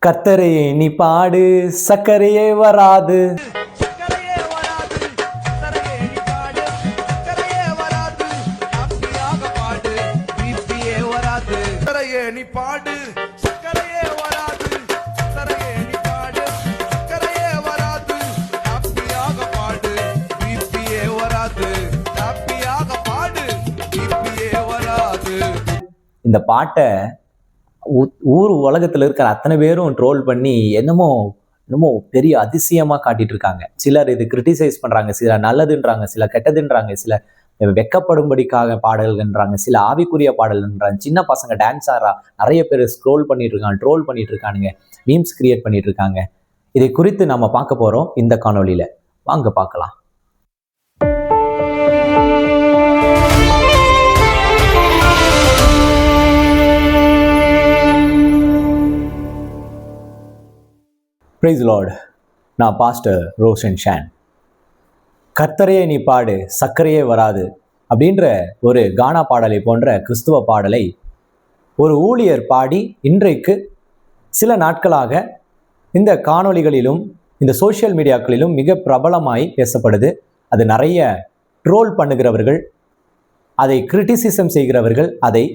கத்தரையே நீ பாடு, சக்கரையே வராது. இந்த பாட்டை ஊர் உலகத்துல இருக்கிற அத்தனை பேரும் ட்ரோல் பண்ணி என்னமோ என்னமோ பெரிய அதிசயமா காட்டிட்டு இருக்காங்க. சிலர் இது கிரிட்டிசைஸ் பண்றாங்க, சில நல்லதுன்றாங்க, சில கெட்டதுன்றாங்க, சில வெக்கப்படும்படிக்காக பாடல்கள்ன்றாங்க, சில ஆவிக்குரிய பாடல்ன்றாங்க. சின்ன பசங்க டான்ஸ் ஆடுறா நிறைய பேர் ஸ்க்ரோல் பண்ணிட்டு இருக்காங்க, ட்ரோல் பண்ணிட்டு இருக்கானுங்க, மீம்ஸ் கிரியேட் பண்ணிட்டு இருக்காங்க. இதை குறித்து நம்ம பார்க்க போறோம் இந்த காணொலியில. வாங்க பார்க்கலாம். Praise lord. நான் பாஸ்டர் ரோஷன் ஷான். கர்த்தரையே நீ பாடு, சக்கரையே வராது அப்படின்ற ஒரு கானா பாடலை போன்ற கிறிஸ்துவ பாடலை ஒரு ஊழியர் பாடி இன்றைக்கு சில நாட்களாக இந்த காணொளிகளிலும் இந்த சோஷியல் மீடியாக்களிலும் மிக பிரபலமாய் பேசப்படுது. அது நிறைய ட்ரோல் பண்ணுகிறவர்கள், அதை கிரிட்டிசிசம் செய்கிறவர்கள் அதை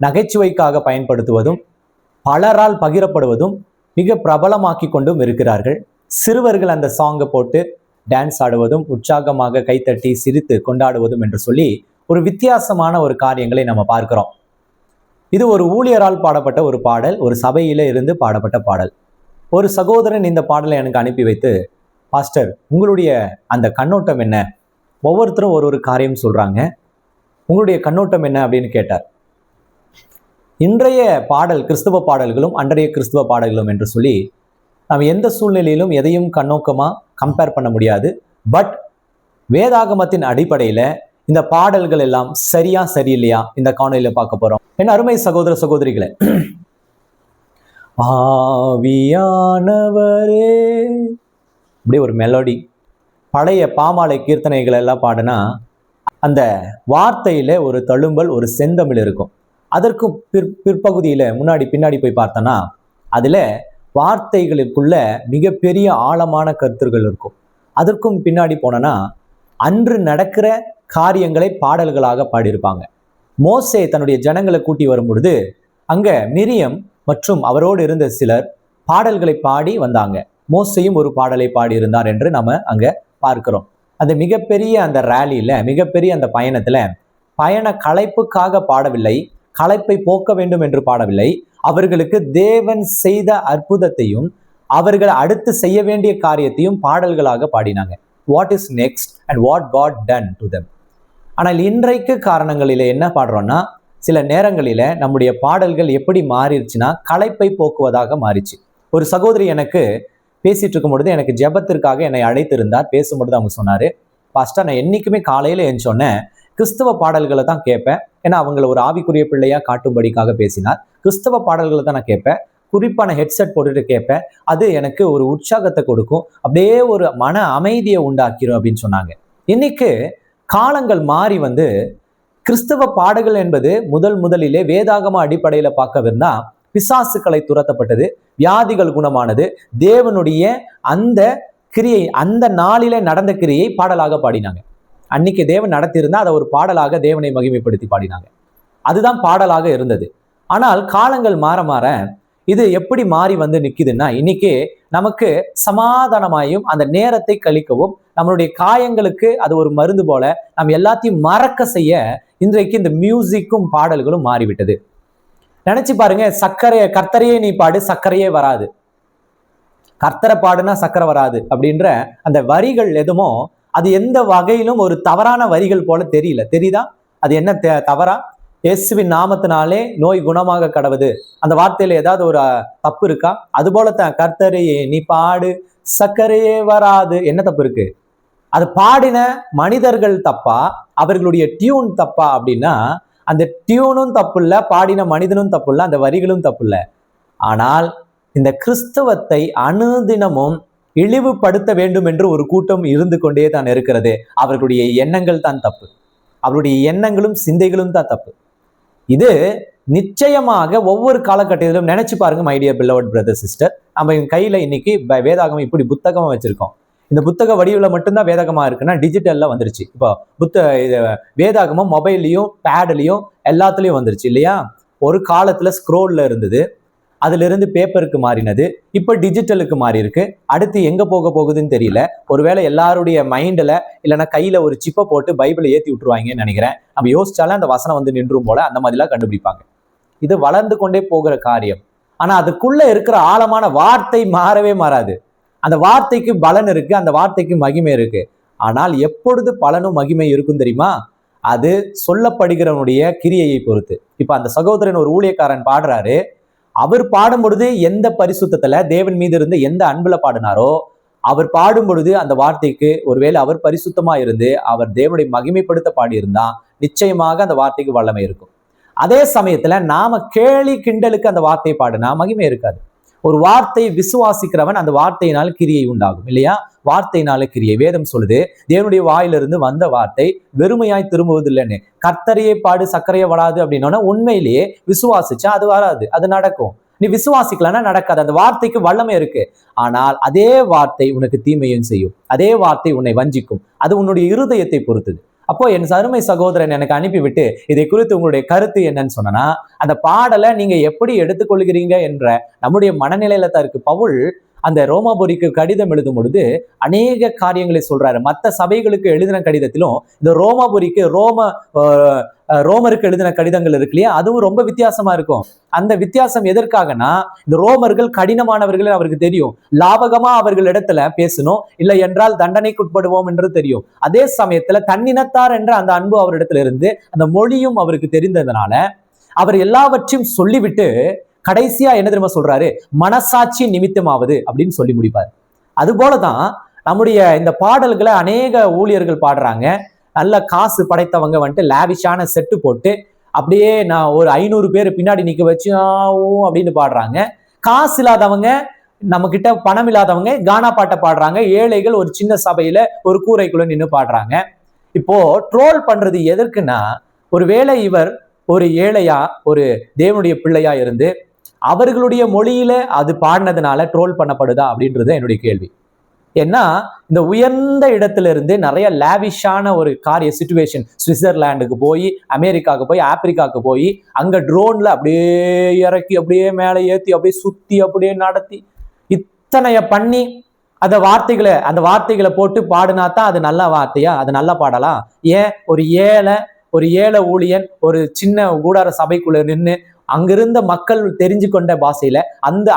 நகைச்சுவைக்காக பயன்படுத்துவதும் பலரால் பகிரப்படுவதும் மிக பிரபலமாக்கி கொண்டும் இருக்கிறார்கள். சிறுவர்கள் அந்த சாங்கை போட்டு டான்ஸ் ஆடுவதும் உற்சாகமாக கைத்தட்டி சிரித்து கொண்டாடுவதும் என்று சொல்லி ஒரு வித்தியாசமான ஒரு காரியங்களை நம்ம பார்க்கிறோம். இது ஒரு ஊழியரால் பாடப்பட்ட ஒரு பாடல், ஒரு சபையில இருந்து பாடப்பட்ட பாடல். ஒரு சகோதரன் இந்த பாடலை எனக்கு அனுப்பி வைத்து, பாஸ்டர் உங்களுடைய அந்த கண்ணோட்டம் என்ன, ஒவ்வொருத்தரும் ஒரு காரியம் சொல்றாங்க, உங்களுடைய கண்ணோட்டம் என்ன அப்படின்னு கேட்டார். இன்றைய பாடல் கிறிஸ்துவ பாடல்களும் அன்றைய கிறிஸ்துவ பாடல்களும் என்று சொல்லி நாம் எந்த சூழ்நிலையிலும் எதையும் கண்ணோக்கமா கம்பேர் பண்ண முடியாது. பட் வேதாகமத்தின் அடிப்படையில இந்த பாடல்கள் எல்லாம் சரியா சரியில்லையா இந்த காணொலியில பார்க்க போறோம். என் அருமை சகோதர சகோதரிகளே, ஆவியானவரே இப்படி ஒரு மெலோடி, பழைய பாமாலை கீர்த்தனைகள் எல்லாம் பாடினா அந்த வார்த்தையில ஒரு தழும்பல், ஒரு செந்தமிழ் இருக்கும். அதற்கு பிற்பகுதியில முன்னாடி பின்னாடி போய் பார்த்தோன்னா அதுல வார்த்தைகளுக்குள்ள மிகப்பெரிய ஆழமான கருத்துகள் இருக்கும். அதற்கும் பின்னாடி போனோன்னா அன்று நடக்கிற காரியங்களை பாடல்களாக பாடியிருப்பாங்க. மோசே தன்னுடைய ஜனங்களை கூட்டி வரும் பொழுது அங்க மிரியம் மற்றும் அவரோடு இருந்த சிலர் பாடல்களை பாடி வந்தாங்க. மோசையும் ஒரு பாடலை பாடி இருந்தார் என்று நம்ம அங்க பார்க்கிறோம். அந்த மிகப்பெரிய அந்த ரேலியில, மிகப்பெரிய அந்த பயணத்துல பயண களைப்புக்காக பாடவில்லை, களைப்பை போக்க வேண்டும் என்று பாடவில்லை. அவர்களுக்கு தேவன் செய்த அற்புதத்தையும் அவர்கள் அடுத்து செய்ய வேண்டிய காரியத்தையும் பாடல்களாக பாடினாங்க. What is next and what God done to them. ஆனால் இன்றைக்கு காரணங்களில என்ன பாடுறோம்னா, சில நேரங்களில நம்முடைய பாடல்கள் எப்படி மாறிடுச்சுன்னா களைப்பை போக்குவதாக மாறிச்சு. ஒரு சகோதரி எனக்கு பேசிட்டு இருக்கும் பொழுது எனக்கு ஜெபத்திற்காக என்னை அழைத்திருந்தார். பேசும்பொழுது அவங்க சொன்னாரு, பாஸ்டர் நான் என்னைக்குமே காலையில எழுந்தோன்னே கிறிஸ்தவ பாடல்களை தான் கேட்பேன். ஏன்னா அவங்களை ஒரு ஆவிக்குரிய பிள்ளையா காட்டும்படிக்காக பேசினார். கிறிஸ்தவ பாடல்களை தான் நான் கேட்பேன், குறிப்பான ஹெட்செட் போட்டுட்டு கேட்பேன். அது எனக்கு ஒரு உற்சாகத்தை கொடுக்கும், அப்படியே ஒரு மன அமைதியை உண்டாக்கிரும் அப்படின்னு சொன்னாங்க. இன்னைக்கு காலங்கள் மாறி கிறிஸ்தவ பாடல்கள் என்பது முதலிலே வேதாகம அடிப்படையில பார்க்கவிருந்தா பிசாசுக்களை துரத்தப்பட்டது, வியாதிகள் குணமானது, தேவனுடைய அந்த கிரியை, அந்த நாளிலே நடந்த கிரியை பாடலாக பாடினாங்க. அன்னைக்கு தேவன் நடத்தியிருந்தா அதை ஒரு பாடலாக தேவனை மகிமைப்படுத்தி பாடினாங்க. அதுதான் பாடலாக இருந்தது. ஆனால் காலங்கள் மாற மாற இது எப்படி மாறி நிக்குதுன்னா, இன்னைக்கு நமக்கு சமாதானமாயும் அந்த நேரத்தை கழிக்கவும் நம்மளுடைய காயங்களுக்கு அது ஒரு மருந்து போல நம்ம எல்லாத்தையும் மறக்க செய்ய இன்றைக்கு இந்த மியூசிக்கும் பாடல்களும் மாறிவிட்டது. நினைச்சு பாருங்க, கர்த்தரையே நீ பாடு, சக்கரையே வராது. கர்த்தரை பாடுனா சக்கரை வராது அப்படின்ற அந்த வரிகள் எதுமோ அது எந்த வகையிலும் ஒரு தவறான வரிகள் போல தெரியல. தெரியுதா அது என்ன தவறா? இயேசுவின் நாமத்தினாலே நோய் குணமாக கடவுது, அந்த வார்த்தையில ஏதாவது ஒரு தப்பு இருக்கா? அது போலத்தான் கர்த்தரையே நீ பாடு, சக்கரையே வராது, என்ன தப்பு இருக்கு? அது பாடின மனிதர்கள் தப்பா, அவர்களுடைய டியூன் தப்பா அப்படின்னா அந்த டியூனும் தப்பு இல்லை, பாடின மனிதனும் தப்பு இல்லை, அந்த வரிகளும் தப்பு இல்லை. ஆனால் இந்த கிறிஸ்தவத்தை அனுதினமும் இழிவுபடுத்த வேண்டும் என்று ஒரு கூட்டம் இருந்து கொண்டே தான் இருக்கிறது. அவர்களுடைய எண்ணங்கள் தான் தப்பு, அவருடைய எண்ணங்களும் சிந்தைகளும் தான் தப்பு. இது நிச்சயமாக ஒவ்வொரு காலகட்டத்திலும் நினைச்சு பாருங்க my dear beloved brother sister, நம்ம கையில இன்னைக்கு வேதாகமம் இப்படி புத்தகமா வச்சிருக்கோம். இந்த புத்தக வடிவில் மட்டும்தான் வேதாகமா இருக்குன்னா டிஜிட்டல்ல வந்துருச்சு. இப்போ வேதாகமம் மொபைல்லையும் பேட்லையும் எல்லாத்துலயும் வந்துருச்சு இல்லையா? ஒரு காலத்துல ஸ்க்ரோல்ல இருந்தது, அதுல இருந்து பேப்பருக்கு மாறினது, இப்ப டிஜிட்டலுக்கு மாறி இருக்கு. அடுத்து எங்க போக போகுதுன்னு தெரியல. ஒருவேளை எல்லாருடைய மைண்ட்ல இல்லைன்னா கையில ஒரு சிப்பை போட்டு பைபிளை ஏத்தி விட்டுருவாங்கன்னு நினைக்கிறேன். நம்ம யோசிச்சாலும் அந்த வசனம் வந்து நின்றும் போல அந்த மாதிரிலாம் கண்டுபிடிப்பாங்க. இது வளர்ந்து கொண்டே போகிற காரியம். ஆனா அதுக்குள்ள இருக்கிற ஆழமான வார்த்தை மாறவே மாறாது. அந்த வார்த்தைக்கு பலன் இருக்கு, அந்த வார்த்தைக்கு மகிமை இருக்கு. ஆனால் எப்பொழுது பலனும் மகிமை இருக்கும் தெரியுமா? அது சொல்லப்படுகிறவனுடைய கிரியையை பொறுத்து. இப்ப அந்த சகோதரன் ஒரு ஊழியக்காரன் பாடுறாரு, அவர் பாடும் பொழுது எந்த பரிசுத்தத்துல தேவன் மீது இருந்து எந்த அன்புல பாடினாரோ, அவர் பாடும் பொழுது அந்த வார்த்தைக்கு ஒருவேளை அவர் பரிசுத்தமா இருந்து அவர் தேவனுடைய மகிமைப்படுத்த பாடியிருந்தா நிச்சயமாக அந்த வார்த்தைக்கு வல்லமை இருக்கும். அதே சமயத்துல நாம கேலி கிண்டலுக்கு அந்த வார்த்தையை பாடினா மகிமை இருக்காது. ஒரு வார்த்தை விசுவாசிக்கிறவன் அந்த வார்த்தையினால் கிரியை உண்டாகும் இல்லையா? வார்த்தையினால கிரியை. வேதம் சொல்லுது, தேவனுடைய வாயிலிருந்து வந்த வார்த்தை வெறுமையாய் திரும்புவதில்லைன்னு. கர்த்தரையே பாடு சர்க்கரையே வராது அப்படின்னா உண்மையிலேயே விசுவாசிச்சா அது வராது, அது நடக்கும். நீ விசுவாசிக்கலன்னா நடக்காது. அந்த வார்த்தைக்கு வல்லமை இருக்கு. ஆனால் அதே வார்த்தை உனக்கு தீமையும் செய்யும், அதே வார்த்தை உன்னை வஞ்சிக்கும். அது உன்னுடைய இருதயத்தை பொறுத்தது. அப்போ என் அருமை சகோதரன் எனக்கு அனுப்பிவிட்டு இதை குறித்து உங்களுடைய கருத்து என்னன்னு சொன்னா, அந்த பாடலை நீங்க எப்படி எடுத்துக்கொள்கிறீங்க என்ற நம்முடைய மனநிலையில தான் இருக்கு. பவுல் அந்த ரோமாபுரிக்கு கடிதம் எழுதும் பொழுது அநேக காரியங்களை சொல்றாரு. மற்ற சபைகளுக்கு எழுதின கடிதத்திலும் இந்த ரோமாபுரிக்கு ரோமருக்கு எழுதின கடிதங்கள் இருக்கு இல்லையா, அதுவும் ரொம்ப வித்தியாசமா இருக்கும். அந்த வித்தியாசம் எதற்காகனா, இந்த ரோமர்கள் கடினமானவர்கள் அவருக்கு தெரியும். லாபகமா அவர்கள் இடத்துல பேசணும், இல்லை என்றால் தண்டனைக்குட்படுவோம் என்று தெரியும். அதே சமயத்துல தன்னினத்தார் என்ற அந்த அன்பு அவரிடத்துல இருந்து அந்த மொழியும் அவருக்கு தெரிந்ததுனால அவர் எல்லாவற்றையும் சொல்லிவிட்டு கடைசியா என்ன தெரியுமா சொல்றாரு? மனசாட்சி நிமித்தமாவது அப்படின்னு சொல்லி முடிப்பாரு. அது போலதான் நம்முடைய இந்த பாடல்களை அநேக ஊழியர்கள் பாடுறாங்க. நல்ல காசு படைத்தவங்க வந்துட்டு லாவிஷான செட்டு போட்டு அப்படியே நான் ஒரு 500 பேர் பின்னாடி நிக்க வச்சு அப்படின்னு பாடுறாங்க. காசு இல்லாதவங்க, நம்ம கிட்ட பணம் இல்லாதவங்க கானா பாட்டை பாடுறாங்க. ஏழைகள் ஒரு சின்ன சபையில ஒரு கூரைக்குள்ள நின்று பாடுறாங்க. இப்போ ட்ரோல் பண்றது எதற்குன்னா, ஒருவேளை இவர் ஒரு ஏழையா ஒரு தேவனுடைய பிள்ளையா இருந்து அவர்களுடைய மொழியில அது பாடினதுனால ட்ரோல் பண்ணப்படுதா அப்படின்றது என்னுடைய கேள்வி. ஏன்னா இந்த உயர்ந்த இடத்துல இருந்து நிறைய லாவிஷான ஒரு காரிய சிச்சுவேஷன், சுவிட்சர்லாண்டுக்கு போய், அமெரிக்காவுக்கு போய், ஆப்பிரிக்காவுக்கு போய், அங்க ட்ரோன்ல அப்படியே இறக்கி அப்படியே மேலே ஏத்தி அப்படியே சுத்தி அப்படியே நடத்தி இத்தனைய பண்ணி அந்த வார்த்தைகளை போட்டு பாடினா தான் அது நல்ல வார்த்தையா? அது நல்ல பாடலாம்? ஏன் ஒரு ஏழை ஊழியன் ஒரு சின்ன கூடார சபைக்குள்ள நின்று அங்கிருந்த மக்கள் தெரிஞ்சு கொண்ட பாஷையில,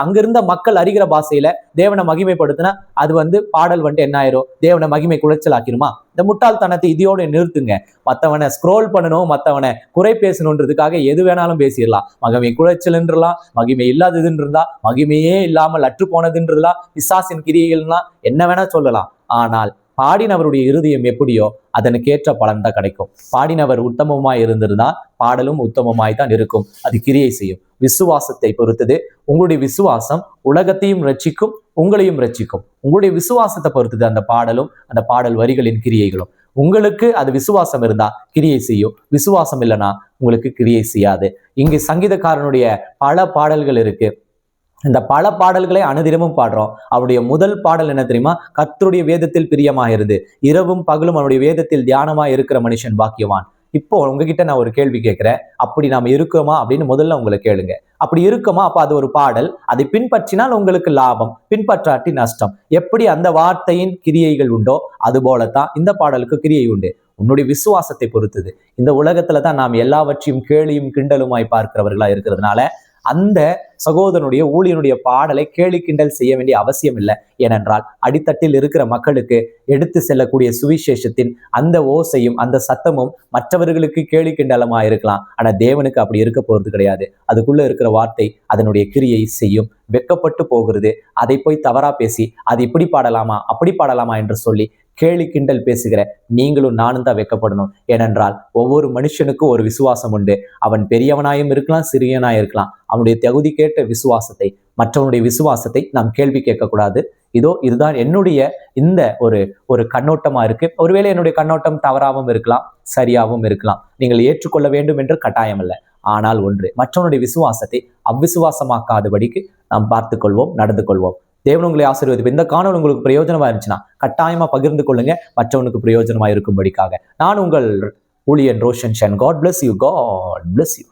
அங்கிருந்த மக்கள் அறிகிற பாஷையில தேவனை மகிமைப்படுத்தினா அது பாடல் என்ன ஆயிரும்? தேவனை மகிமை குலைச்சல் ஆக்கிருமா? இந்த முட்டாள்தனத்தை இதையோடு நிறுத்துங்க. மற்றவனை ஸ்க்ரோல் பண்ணணும், மற்றவனை குறை பேசணுன்றதுக்காக எது வேணாலும் பேசிடலாம். மகிமை குலைச்சல்ன்றலாம், மகிமை இல்லாததுன்றதா, மகிமையே இல்லாமல் அற்று போனதுன்றதெல்லாம், பிசாசின் கிரியைகள்லாம் என்ன வேணா சொல்லலாம். ஆனால் பாடினவருடைய இருதயம் எப்படியோ அதனுக்கேற்ற பலன் தான் கிடைக்கும். பாடினவர் உத்தமமாய் இருந்திருந்தா பாடலும் உத்தமமாய் தான் இருக்கும். அது கிரியை செய்யும். விசுவாசத்தை பொறுத்தது. உங்களுடைய விசுவாசம் உலகத்தையும் ரட்சிக்கும், உங்களையும் ரட்சிக்கும். உங்களுடைய விசுவாசத்தை பொறுத்தது அந்த பாடலும் அந்த பாடல் வரிகளின் கிரியைகளும். உங்களுக்கு அது விசுவாசம் இருந்தா கிரியை செய்யும், விசுவாசம் இல்லைன்னா உங்களுக்கு கிரியை செய்யாது. இங்கு சங்கீதக்காரனுடைய பல பாடல்கள் இருக்கு. இந்த பல பாடல்களை அனுதினமும் பாடுறோம். அவருடைய முதல் பாடல் என்ன தெரியுமா? கர்த்தருடைய வேதத்தில் பிரியமாயிருது, இரவும் பகலும் அவருடைய வேதத்தில் தியானமா இருக்கிற மனுஷன் பாக்கியவான். இப்போ உங்ககிட்ட நான் ஒரு கேள்வி கேட்கிறேன், அப்படி நாம இருக்கோமா அப்படின்னு முதல்ல உங்களை கேளுங்க. அப்படி இருக்கோமா? அப்ப அது ஒரு பாடல், அதை பின்பற்றினால் உங்களுக்கு லாபம், பின்பற்றாட்டி நஷ்டம். எப்படி அந்த வார்த்தையின் கிரியைகள் உண்டோ அது போலத்தான் இந்த பாடலுக்கு கிரியை உண்டு. உன்னுடைய விசுவாசத்தை பொறுத்தது. இந்த உலகத்துல தான் நாம் எல்லாவற்றையும் கேலியும் கிண்டலுமாய் பார்க்கிறவர்களா இருக்கிறதுனால அந்த சகோதரனுடைய ஊழியனுடைய பாடலை கேலி கிண்டல் செய்ய வேண்டிய அவசியம் இல்லை. ஏனென்றால் அடித்தட்டில் இருக்கிற மக்களுக்கு எடுத்து செல்லக்கூடிய சுவிசேஷத்தின் அந்த ஓசையும் அந்த சத்தமும் மற்றவர்களுக்கு கேலி கிண்டலமா இருக்கலாம். ஆனா தேவனுக்கு அப்படி இருக்க போறது கிடையாது. அதுக்குள்ள இருக்கிற வார்த்தை அதனுடைய கிரியை செய்யும். வெக்கப்பட்டு போகிறது. அதை போய் தவறா பேசி அது இப்படி பாடலாமா அப்படி பாடலாமா என்று சொல்லி கேலி கிண்டல் பேசுகிற நீங்களும் நானும் தான் வெக்கப்படணும். ஏனென்றால் ஒவ்வொரு மனுஷனுக்கும் ஒரு விசுவாசம் உண்டு. அவன் பெரியவனாயும் இருக்கலாம், சிறியனாயும் இருக்கலாம். அவனுடைய தகுதி கேட்ட விசுவாசத்தை, மற்றவனுடைய விசுவாசத்தை நாம் கேள்வி கேட்கக்கூடாது. இதுதான் என்னுடைய இந்த ஒரு கண்ணோட்டமா இருக்கு. ஒருவேளை என்னுடைய கண்ணோட்டம் தவறாகவும் இருக்கலாம், சரியாகவும் இருக்கலாம். நீங்கள் ஏற்றுக்கொள்ள வேண்டும் என்று கட்டாயம் இல்லை. ஆனால் ஒன்று, மற்றவனுடைய விசுவாசத்தை அவ்விசுவாசமாக்காதபடிக்கு நாம் பார்த்து கொள்வோம், நடந்து கொள்வோம். தேவன் உங்களை ஆசீர்வதிப்பார். இந்த காணொளி உங்களுக்கு பிரயோஜனமா இருந்துச்சுன்னா கட்டாயமா பகிர்ந்து கொள்ளுங்க, மற்றவனுக்கு பிரயோஜனமா இருக்கும்படிக்காக. நான் உங்கள் ஊழியன் ரோஷன் ஷன். God bless you. God bless you.